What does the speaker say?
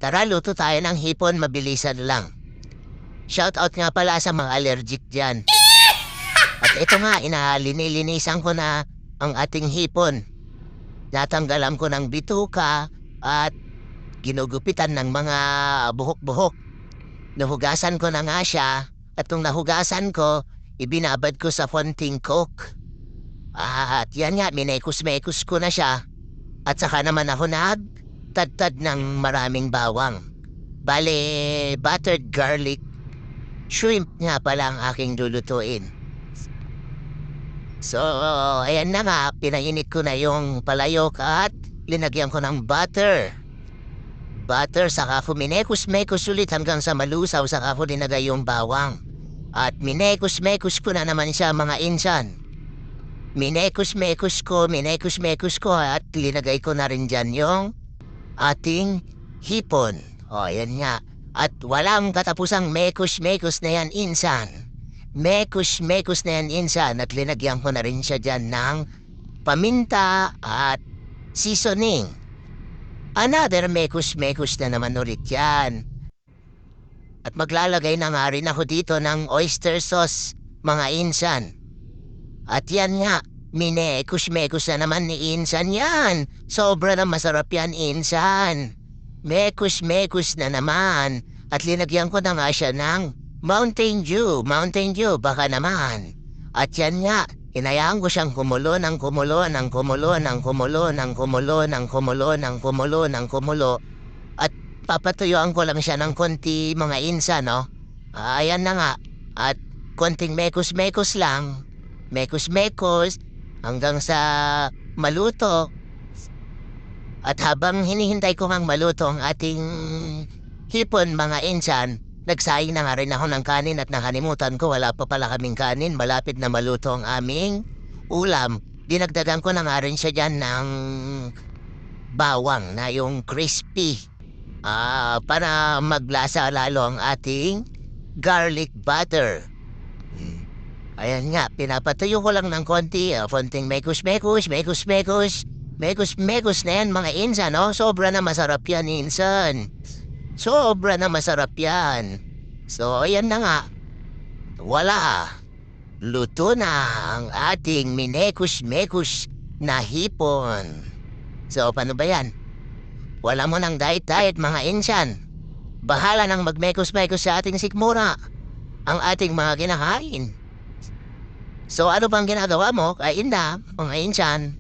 Tara, luto tayo ng hipon, mabilisan lang. Shoutout nga pala sa mga allergic dyan. At ito nga, linilinisan ko na ang ating hipon. Natanggalan ko ng bituka at ginugupitan ng mga buhok-buhok. Nahugasan ko na nga siya at kung nahugasan ko, ibinabad ko sa fonting coke. At yan nga, minekos-mekos ko na siya. At saka naman ako nagtadtad ng maraming bawang. Bale, buttered garlic shrimp nga pala ang aking lulutuin. So, ayan na nga, pinainit ko na yung palayok at linagyan ko ng butter. Butter, saka ko minekos-mekos ulit hanggang sa malusaw, saka ko dinagay yung bawang. At minekos-mekos ko na naman siya mga insan. Minekos-mekos ko at linagay ko na rin dyan yung ating hipon. O, yan nga. At walang katapusang mekos-mekos na yan, insan. Mekos-mekos na yan, insan. At linagyan ko na rin siya dyan ng paminta at seasoning. Another mekos-mekos na naman ulit yan. At maglalagay na nga rin ako dito ng oyster sauce, mga insan. At yan nga, minekos-mekos na naman ni insan yan. Sobra na masarap yan, insan. Mekos-mekos na naman. At linagyan ko na nga siya ng Mountain Dew, baka naman. At yan nga, hinayaan ko siyang kumulo. At papatuyuan ko lang siya ng konti, mga insan, no? Ayan na nga. At konting mekos-mekos lang. Mekos-mekos hanggang sa maluto. At habang hinihintay ko ngang maluto ang ating hipon, mga insan, nagsaing na nga rin ako ng kanin at nakalimutan ko, wala pa pala kaming kanin. Malapit na maluto ang aming ulam. Dinagdagan ko na nga rin siya dyan ng bawang na yung crispy. Para maglasa lalo ang ating garlic butter. Ayan nga, pinapatuyo ko lang ng konti. Konting mekos-mekos. Mekos-mekos na yan, mga insan, no? Sobra na masarap yan, insan. Sobra na masarap yan. So, ayan na nga. Wala. Luto na ang ating minekos-mekos na hipon. So, paano ba yan? Wala mo ng diet-diet, mga insan. Bahala nang magmekos-mekos sa ating sikmura. Ang ating mga kinakain. So, ano bang ginagawa mo? Kain na, mga insan.